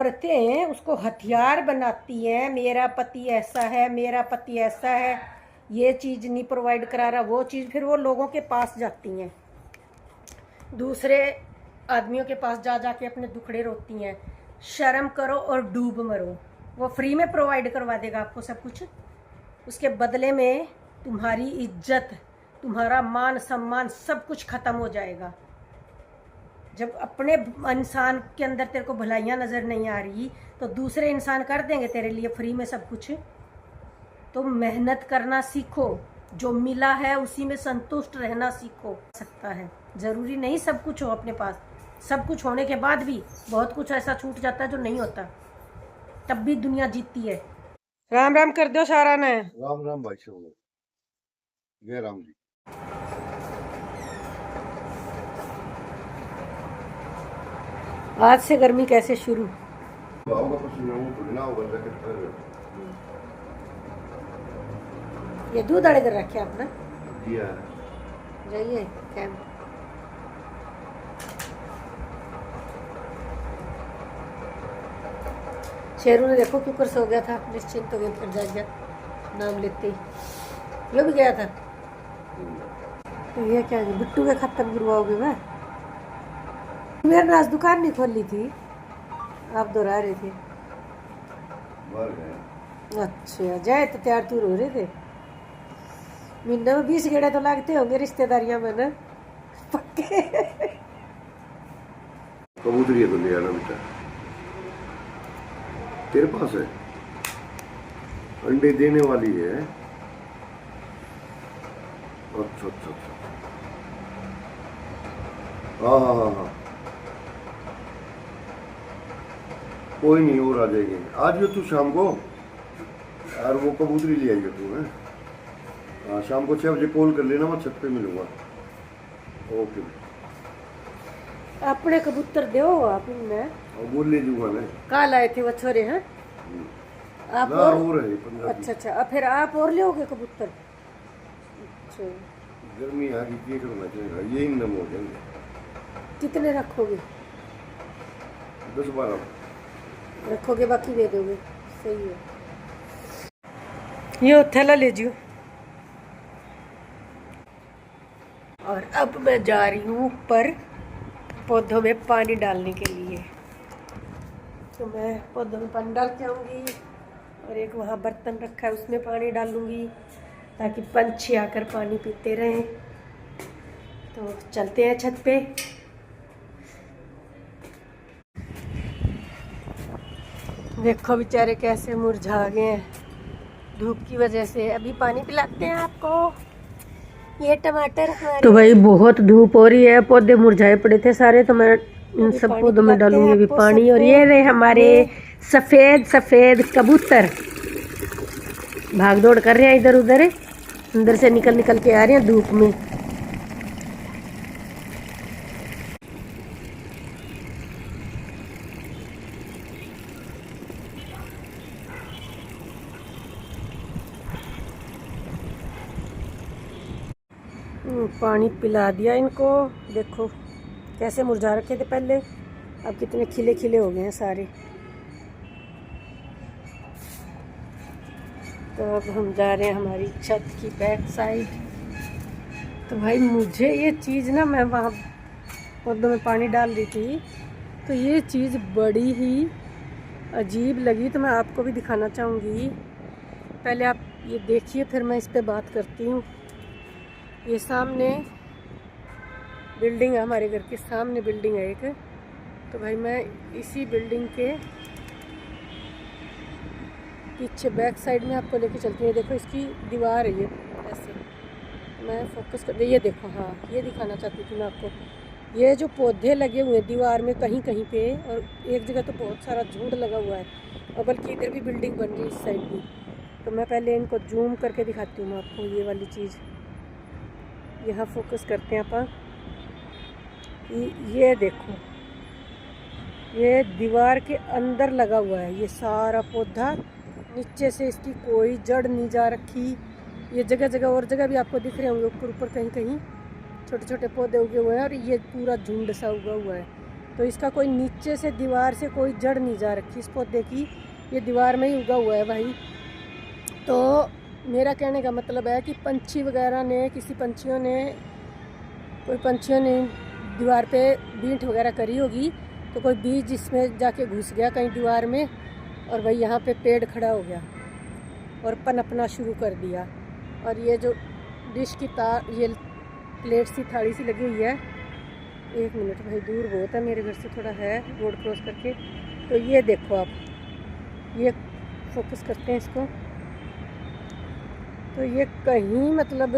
औरतें उसको हथियार बनाती हैं, मेरा पति ऐसा है, मेरा पति ऐसा है, ये चीज़ नहीं प्रोवाइड करा रहा, वो चीज़। फिर वो लोगों के पास जाती हैं, दूसरे आदमियों के पास जा जाके अपने दुखड़े रोती हैं। शर्म करो और डूब मरो। वो फ्री में प्रोवाइड करवा देगा आपको सब कुछ, उसके बदले में तुम्हारी इज्जत, तुम्हारा मान सम्मान सब कुछ ख़त्म हो जाएगा। जब अपने इंसान के अंदर तेरे को भलाइयाँ नज़र नहीं आ रही तो दूसरे इंसान कर देंगे तेरे लिए फ्री में सब कुछ। तो मेहनत करना सीखो, जो मिला है उसी में संतुष्ट रहना सीखो। सकता है, ज़रूरी नहीं सब कुछ हो अपने पास। सब कुछ होने के बाद भी बहुत कुछ ऐसा छूट जाता है जो नहीं होता, तब भी दुनिया जीतती है। राम राम कर दो सारा ने। राम राम भाई साहब, जय राम जी। आज से गर्मी कैसे शुरू? आओगा पसीना वो खुलना होगा जैकेट पहन। ये दूध अड़े कर रखे आपने? दिया जाइए कैम। शेरू ने देखो क्यों कर सो गया था, निश्चिंत हो गया, फिर जाग गया नाम लेते ही। ये भी गया था। तो ये क्या है, बिट्टू के खत्म गिरवाओगे? मैं मेरे ने आज दुकान नहीं खोली थी, आप दोहरा रहे थे। बाहर गए। अच्छा, जाए तो तैयार तूर हो रहे थे। महीने में 20 गेड़े तो लगते होंगे रिश्तेदारियां में ना, पक्के। कबूतरी है तो ले आना बेटा, तेरे पास है, अंडे देने वाली है। अच्छा अच्छा अच्छा, हाँ हाँ हाँ हाँ, कोई नहीं और आ जाएगी। आज भी तू शाम को यार वो कबूतरी ले आएगा तू है। हाँ शाम को 6 बजे कॉल कर लेना, मैं छत पे मिलूंगा। ओके, अपने कबूतर दो आप इनमें। वो ले जाऊंगा मैं। कल आए थे वो छोरे हैं आप? ना और है 15। अच्छा अच्छा, अब फिर आप और लोगे कबूतर? अच्छा, गर्मी आ गई, ये करना चाहिए, ये नम हो जाएंगे। कितने रखोगे? 10-12 रखोगे, बाकी दे दोगे? सही है। ये थैला ले जियो। और अब मैं जा रही हूँ ऊपर पौधों में पानी डालने के लिए। तो मैं पौधों में पानी डाल के आऊँगी, और एक वहाँ बर्तन रखा है उसमें पानी डालूँगी ताकि पंछी आकर पानी पीते रहें। तो चलते हैं छत पे। देखो बेचारे कैसे मुरझा गए हैं धूप की वजह से। अभी पानी पिलाते हैं आपको। ये टमाटर हमारे। तो भाई बहुत धूप हो रही है, पौधे मुरझाए पड़े थे सारे, तो मैं इन सब पौधों में डालूंगी अभी पानी। और ये रहे हमारे सफ़ेद सफ़ेद कबूतर, भाग दौड़ कर रहे हैं इधर उधर, अंदर से निकल निकल के आ रहे हैं धूप में। पानी पिला दिया इनको, देखो कैसे मुरझा रखे थे पहले, अब कितने खिले खिले हो गए हैं सारे। तो अब हम जा रहे हैं हमारी छत की बैक साइड। तो भाई मुझे ये चीज़ ना, मैं वहाँ पौधों में पानी डाल रही थी तो ये चीज़ बड़ी ही अजीब लगी, तो मैं आपको भी दिखाना चाहूँगी। पहले आप ये देखिए, फिर मैं इस पर बात करती हूँ। ये सामने बिल्डिंग है, हमारे घर के सामने बिल्डिंग है एक। तो भाई मैं इसी बिल्डिंग के पीछे बैक साइड में आपको लेके चलती हूँ। देखो इसकी दीवार है ये, ऐसे मैं फोकस कर, ये देखो, हाँ ये दिखाना चाहती थी मैं आपको। ये जो पौधे लगे हुए हैं दीवार में कहीं कहीं पे, और एक जगह तो बहुत सारा झुंड लगा हुआ है, और बल्कि इधर भी बिल्डिंग बन रही है इस साइड भी। तो मैं पहले इनको जूम करके दिखाती हूँ मैं आपको। ये वाली चीज़ यहाँ फोकस करते हैं आप। ये देखो, ये दीवार के अंदर लगा हुआ है ये सारा पौधा, नीचे से इसकी कोई जड़ नहीं जा रखी। ये जगह जगह और जगह भी आपको दिख रहे होंगे, ऊपर ऊपर कहीं कहीं छोटे छोटे पौधे उगे हुए हैं, और ये पूरा झुंड सा उगा हुआ है। तो इसका कोई नीचे से दीवार से कोई जड़ नहीं जा रखी इस पौधे की, ये दीवार में ही उगा हुआ है भाई। तो मेरा कहने का मतलब है कि पंछी वगैरह ने, किसी पंछियों ने दीवार पे बींट वगैरह करी होगी, तो कोई बीज इसमें जाके घुस गया कहीं दीवार में, और भाई यहाँ पे पेड़ खड़ा हो गया और पनपना शुरू कर दिया। और ये जो डिश की ये प्लेट सी थाली सी लगी हुई है, 1 मिनट भाई, दूर बहुत है मेरे घर से, थोड़ा है रोड क्रॉस करके। तो ये देखो आप, ये फोकस करते हैं इसको, तो ये कहीं मतलब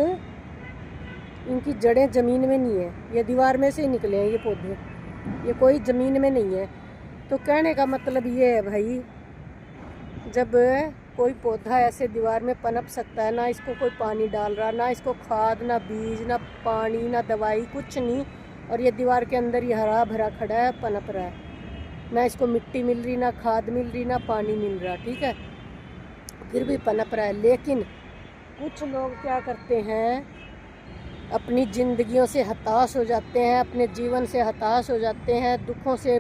इनकी जड़ें ज़मीन में नहीं है, ये दीवार में से ही निकले हैं ये पौधे, ये कोई ज़मीन में नहीं है। तो कहने का मतलब ये है भाई, जब कोई पौधा ऐसे दीवार में पनप सकता है, ना इसको कोई पानी डाल रहा, ना इसको खाद, ना बीज, ना पानी, ना दवाई, कुछ नहीं, और ये दीवार के अंदर ही हरा भरा खड़ा है, पनप रहा है, ना इसको मिट्टी मिल रही, ना खाद मिल रही, ना पानी मिल रहा, ठीक है, फिर भी पनप रहा है। लेकिन कुछ लोग क्या करते हैं, अपनी ज़िंदगियों से हताश हो जाते हैं, अपने जीवन से हताश हो जाते हैं, दुखों से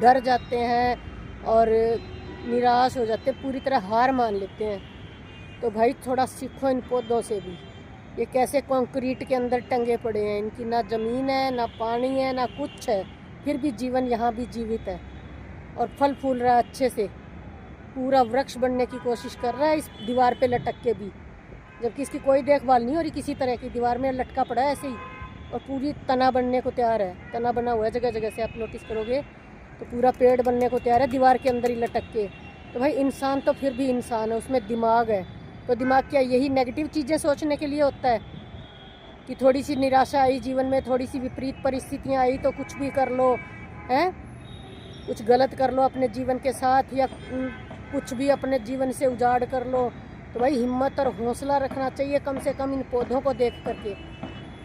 डर जाते हैं और निराश हो जाते हैं, पूरी तरह हार मान लेते हैं। तो भाई थोड़ा सीखो इन पौधों से भी, ये कैसे कंक्रीट के अंदर टंगे पड़े हैं, इनकी ना ज़मीन है, ना पानी है, ना कुछ है, फिर भी जीवन यहाँ भी जीवित है और फल फूल रहा है अच्छे से, पूरा वृक्ष बनने की कोशिश कर रहा है इस दीवार पे लटक के भी, जबकि इसकी कोई देखभाल नहीं हो रही किसी तरह की, दीवार में लटका पड़ा है ऐसे ही, और पूरी तना बनने को तैयार है, तना बना हुआ है जगह जगह से, आप नोटिस करोगे तो पूरा पेड़ बनने को तैयार है दीवार के अंदर ही लटक के। तो भाई इंसान तो फिर भी इंसान है, उसमें दिमाग है, तो दिमाग क्या यही नेगेटिव चीज़ें सोचने के लिए होता है कि थोड़ी सी निराशा आई जीवन में, थोड़ी सी विपरीत परिस्थितियाँ आई तो कुछ भी कर लो, हैं, कुछ गलत कर लो अपने जीवन के साथ, या कुछ भी अपने जीवन से उजाड़ कर लो। तो भाई हिम्मत और हौसला रखना चाहिए कम से कम इन पौधों को देख करके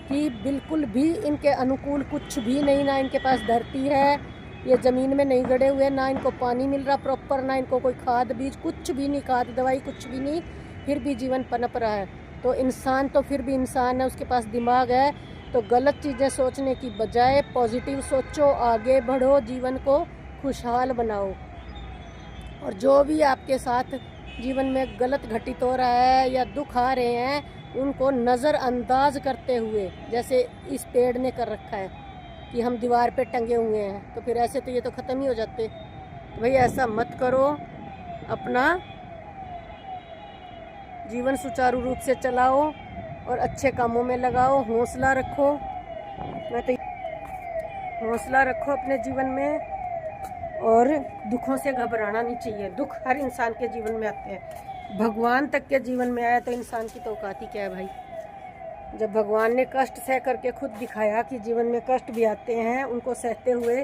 कि बिल्कुल भी इनके अनुकूल कुछ भी नहीं, ना इनके पास धरती है, ये ज़मीन में नहीं गड़े हुए, ना इनको पानी मिल रहा प्रॉपर, ना इनको कोई खाद बीज, कुछ भी नहीं, खाद दवाई कुछ भी नहीं, फिर भी जीवन पनप रहा है। तो इंसान तो फिर भी इंसान है, उसके पास दिमाग है, तो गलत चीज़ें सोचने की बजाय पॉजिटिव सोचो, आगे बढ़ो, जीवन को खुशहाल बनाओ। और जो भी आपके साथ जीवन में गलत घटित हो रहा है या दुख आ रहे हैं, उनको नज़रअंदाज करते हुए, जैसे इस पेड़ ने कर रखा है कि हम दीवार पे टंगे हुए हैं, तो फिर ऐसे तो ये तो ख़त्म ही हो जाते। तो भाई ऐसा मत करो, अपना जीवन सुचारू रूप से चलाओ और अच्छे कामों में लगाओ, हौसला रखो, मैं तो हौसला रखो अपने जीवन में, और दुखों से घबराना नहीं चाहिए। दुख हर इंसान के जीवन में आते हैं, भगवान तक के जीवन में आया तो इंसान की तो औकात ही क्या है भाई। जब भगवान ने कष्ट सह करके खुद दिखाया कि जीवन में कष्ट भी आते हैं, उनको सहते हुए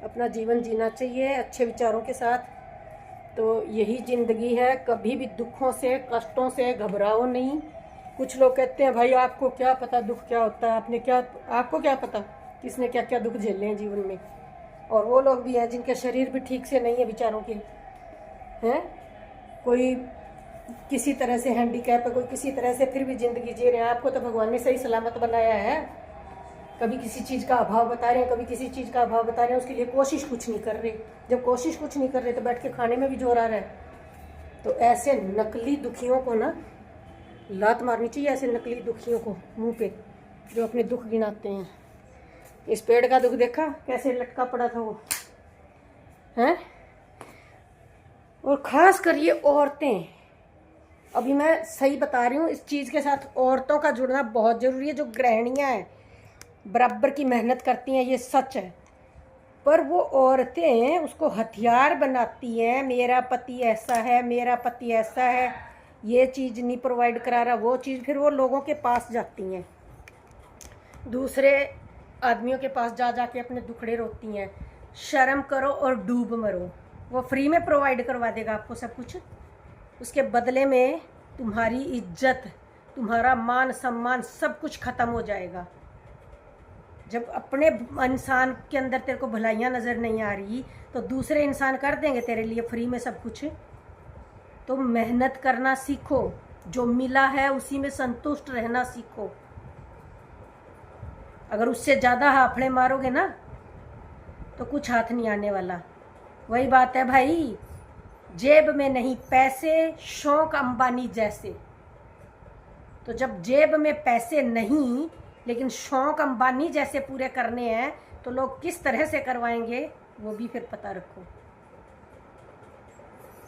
अपना जीवन जीना चाहिए अच्छे विचारों के साथ। तो यही ज़िंदगी है, कभी भी दुखों से कष्टों से घबराओ नहीं। कुछ लोग कहते हैं भाई आपको क्या पता दुख क्या होता है, आपको क्या पता किसने क्या क्या दुख झेले हैं जीवन में। और वो लोग भी हैं जिनके शरीर भी ठीक से नहीं है बेचारों के, हैं, कोई किसी तरह से हैंडीकैप है, कोई किसी तरह से, फिर भी ज़िंदगी जी रहे हैं। आपको तो भगवान ने सही सलामत बनाया है, कभी किसी चीज़ का अभाव बता रहे हैं, कभी किसी चीज़ का अभाव बता रहे हैं, उसके लिए कोशिश कुछ नहीं कर रहे। जब कोशिश कुछ नहीं कर रहे तो बैठ के खाने में भी जोर आ रहा है। तो ऐसे नकली दुखियों को ना लात मारनी चाहिए, ऐसे नकली दुखियों को मुंह पे, जो अपने दुख गिनाते हैं। इस पेड़ का दुख देखा कैसे लटका पड़ा था वो, हैं। और ख़ास कर ये औरतें, अभी मैं सही बता रही हूँ, इस चीज़ के साथ औरतों का जुड़ना बहुत ज़रूरी है। जो गृहिणियाँ हैं बराबर की मेहनत करती हैं, ये सच है, पर वो औरतें उसको हथियार बनाती हैं, मेरा पति ऐसा है, मेरा पति ऐसा है, ये चीज़ नहीं प्रोवाइड करा रहा, वो चीज़, फिर वो लोगों के पास जाती हैं, दूसरे आदमियों के पास जा के अपने दुखड़े रोती हैं। शर्म करो और डूब मरो। वो फ्री में प्रोवाइड करवा देगा आपको सब कुछ, उसके बदले में तुम्हारी इज्जत, तुम्हारा मान सम्मान सब कुछ ख़त्म हो जाएगा। जब अपने इंसान के अंदर तेरे को भलाइयाँ नज़र नहीं आ रही, तो दूसरे इंसान कर देंगे तेरे लिए फ्री में सब कुछ। तो मेहनत करना सीखो, जो मिला है उसी में संतुष्ट रहना सीखो। अगर उससे ज़्यादा हाफड़े मारोगे ना तो कुछ हाथ नहीं आने वाला। वही बात है भाई, जेब में नहीं पैसे, शौक अंबानी जैसे। तो जब जेब में पैसे नहीं लेकिन शौक अंबानी जैसे पूरे करने हैं तो लोग किस तरह से करवाएंगे वो भी फिर पता रखो।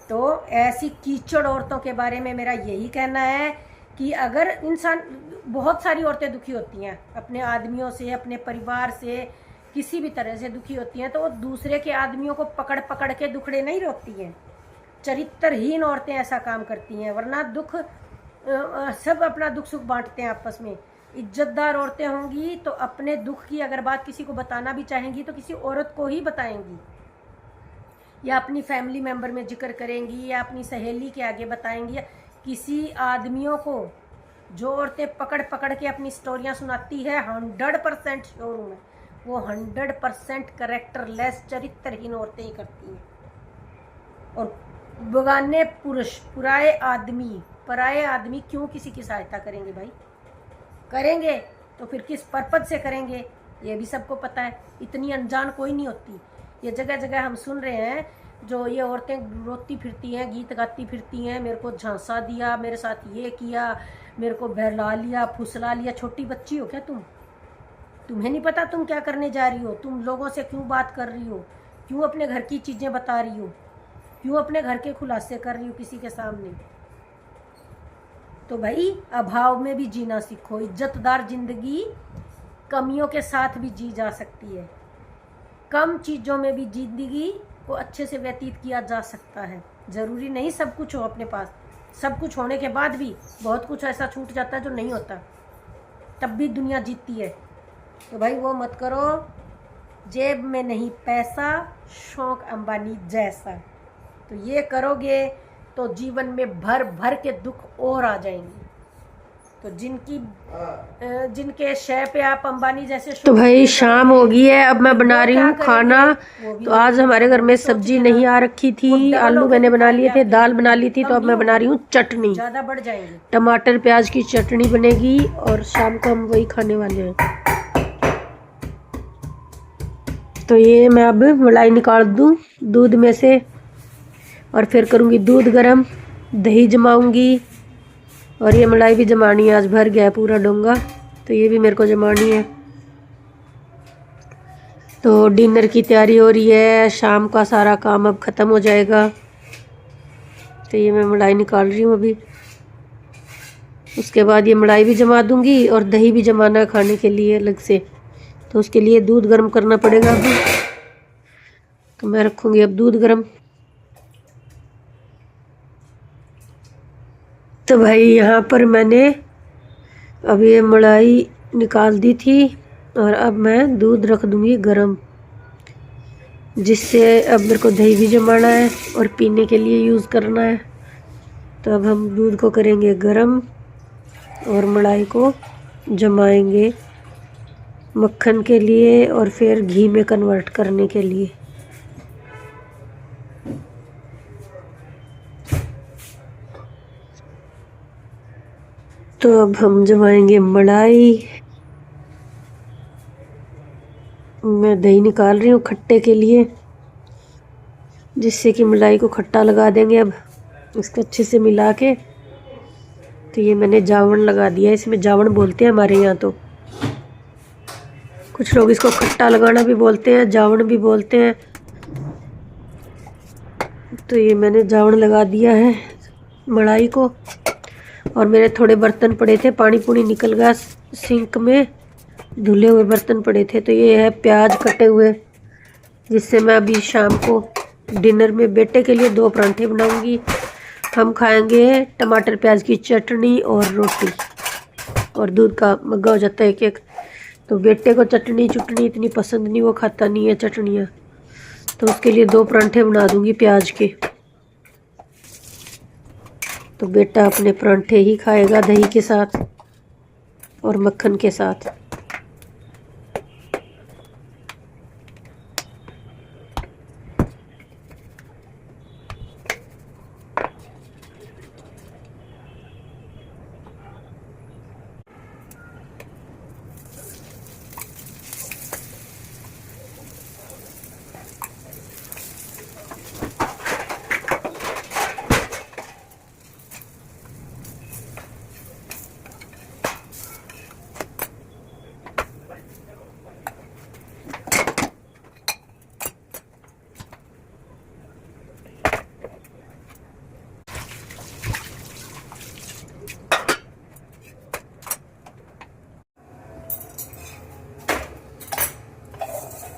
तो ऐसी कीचड़ औरतों के बारे में मेरा यही कहना है कि अगर इंसान, बहुत सारी औरतें दुखी होती हैं अपने आदमियों से, अपने परिवार से, किसी भी तरह से दुखी होती हैं, तो वो दूसरे के आदमियों को पकड़ पकड़ के दुखड़े नहीं रोकती हैं। चरित्रहीन औरतें ऐसा काम करती हैं, वरना दुख सब अपना दुख सुख बांटते हैं आपस में। इज्जतदार औरतें होंगी तो अपने दुख की अगर बात किसी को बताना भी चाहेंगी तो किसी औरत को ही बताएंगी, या अपनी फैमिली मेंबर में जिक्र करेंगी, या अपनी सहेली के आगे बताएंगी, या किसी आदमियों को। जो औरतें पकड़ पकड़ के अपनी स्टोरियां सुनाती है 100% श्योर हूँ मैं, वो 100% करेक्टरलेस चरित्रहीन औरतें ही करती हैं। और बेगाने पुरुष, पराये आदमी क्यों किसी की सहायता करेंगे भाई? करेंगे तो फिर किस पर्पज से करेंगे ये भी सबको पता है। इतनी अनजान कोई नहीं होती। ये जगह जगह हम सुन रहे हैं जो ये औरतें रोती फिरती हैं, गीत गाती फिरती हैं, मेरे को झांसा दिया, मेरे साथ ये किया, मेरे को बहला लिया, फुसला लिया। छोटी बच्ची हो क्या तुम? तुम्हें नहीं पता तुम क्या करने जा रही हो? तुम लोगों से क्यों बात कर रही हो? क्यों अपने घर की चीज़ें बता रही हो? क्यों अपने घर के खुलासे कर रही हो किसी के सामने? तो भाई अभाव में भी जीना सीखो। इज्जतदार जिंदगी कमियों के साथ भी जी जा सकती है। कम चीज़ों में भी जिंदगी को अच्छे से व्यतीत किया जा सकता है। ज़रूरी नहीं सब कुछ हो अपने पास। सब कुछ होने के बाद भी बहुत कुछ ऐसा छूट जाता है जो नहीं होता, तब भी दुनिया जीतती है। तो भाई वो मत करो। जेब में नहीं पैसा, शौक अंबानी जैसा। तो ये करोगे तो जीवन में भर भर के दुख और आ जाएंगे। तो जिनके शय पे आप अंबानी जैसे। तो भाई शाम हो गई है, अब मैं बना रही हूँ खाना। तो आज हमारे घर में सब्जी नहीं आ रखी थी, आलू मैंने बना लिए थे, दाल बना ली थी। तो अब मैं बना रही हूँ चटनी, ज़्यादा बढ़ जाएंगे। टमाटर प्याज की चटनी बनेगी और शाम को हम वही खाने वाले हैं। तो ये मैं अब मलाई निकाल दूँ दूध में से और फिर करूँगी दूध गरम, दही जमाऊँगी और ये मलाई भी जमानी है। आज भर गया है पूरा डोंगा, तो ये भी मेरे को जमानी है। तो डिनर की तैयारी हो रही है, शाम का सारा काम अब ख़त्म हो जाएगा। तो ये मैं मलाई निकाल रही हूँ अभी। उसके बाद ये मलाई भी जमा दूँगी और दही भी जमाना है खाने के लिए अलग से। तो उसके लिए दूध गर्म करना पड़ेगा अभी। तो मैं रखूँगी अब दूध गर्म। तो भाई यहाँ पर मैंने अब ये मलाई निकाल दी थी और अब मैं दूध रख दूँगी गरम, जिससे अब मेरे को दही भी जमाना है और पीने के लिए यूज़ करना है। तो अब हम दूध को करेंगे गरम और मलाई को जमाएंगे मक्खन के लिए और फिर घी में कन्वर्ट करने के लिए। तो अब हम जमाएंगे मलाई। मैं दही निकाल रही हूँ खट्टे के लिए, जिससे कि मलाई को खट्टा लगा देंगे। अब इसको अच्छे से मिला के, तो ये मैंने जावण लगा दिया। इसमें जावण बोलते हैं हमारे यहाँ। तो कुछ लोग इसको खट्टा लगाना भी बोलते हैं, जावण भी बोलते हैं। तो ये मैंने जावण लगा दिया है मलाई को। और मेरे थोड़े बर्तन पड़े थे, पानी पूनी निकल गया सिंक में, धुले हुए बर्तन पड़े थे। तो ये है प्याज कटे हुए, जिससे मैं अभी शाम को डिनर में बेटे के लिए 2 परांठे बनाऊंगी। हम खाएंगे टमाटर प्याज की चटनी और रोटी, और दूध का मग्गा हो जाता है एक। तो बेटे को चटनी इतनी पसंद नहीं, वो खाता नहीं है चटनियाँ। तो उसके लिए 2 परांठे बना दूंगी प्याज के। तो बेटा अपने परांठे ही खाएगा दही के साथ और मक्खन के साथ।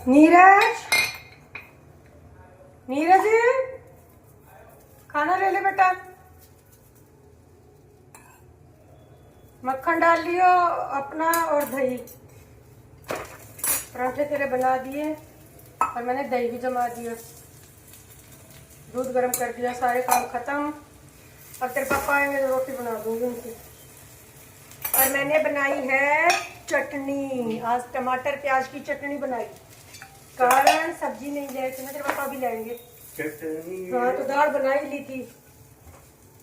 नीरज, नीरज खाना ले ले बेटा। मक्खन डाल लियो अपना और दही। पराठे तेरे बना दिए और मैंने दही भी जमा दिया, दूध गर्म कर दिया, सारे काम खत्म। अब तेरे पापा आएंगे तो रोटी बना दूंगी उनकी। और मैंने बनाई है चटनी, आज टमाटर प्याज की चटनी बनाई, कारण सब्जी नहीं ले थे ना, तेरे पापा भी लाएंगे। हाँ तो दाल बना ही ली थी,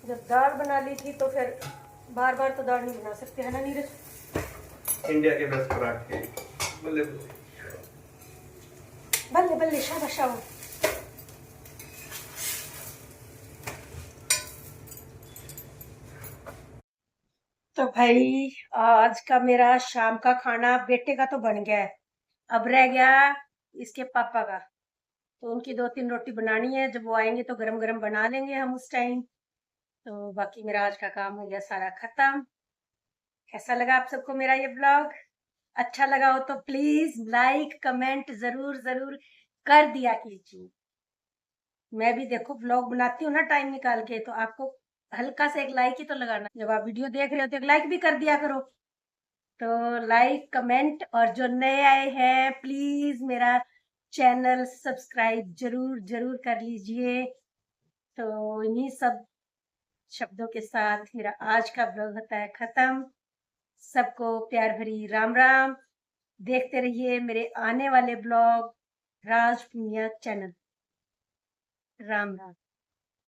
जब दाल बना ली थी तो फिर बार बार तो दाल नहीं बना सकते, है ना नीरज? इंडिया के बेस्ट पराठे, बल्ले बल्ले बल्ले, शाबाश शाबाश। तो भाई आज का मेरा शाम का खाना बेटे का तो बन गया है, अब रह गया इसके पापा का। तो उनकी 2-3 रोटी बनानी है, जब वो आएंगे तो गरम गरम बना लेंगे हम उस टाइम। तो बाकी मेरा आज का काम हो गया सारा खत्म। कैसा लगा आप सबको मेरा ये ब्लॉग? अच्छा लगा हो तो प्लीज लाइक कमेंट जरूर जरूर कर दिया कीजिए। मैं भी देखो ब्लॉग बनाती हूँ ना टाइम निकाल के, तो आपको हल्का से एक लाइक ही तो लगाना, जब आप वीडियो देख रहे हो तो एक लाइक भी कर दिया करो। तो लाइक कमेंट, और जो नए आए हैं प्लीज मेरा चैनल सब्सक्राइब जरूर जरूर कर लीजिए। तो इन्हीं सब शब्दों के साथ मेरा आज का ब्लॉग होता है खत्म। सबको प्यार भरी राम राम। देखते रहिए मेरे आने वाले ब्लॉग राज पुनिया चैनल। राम राम।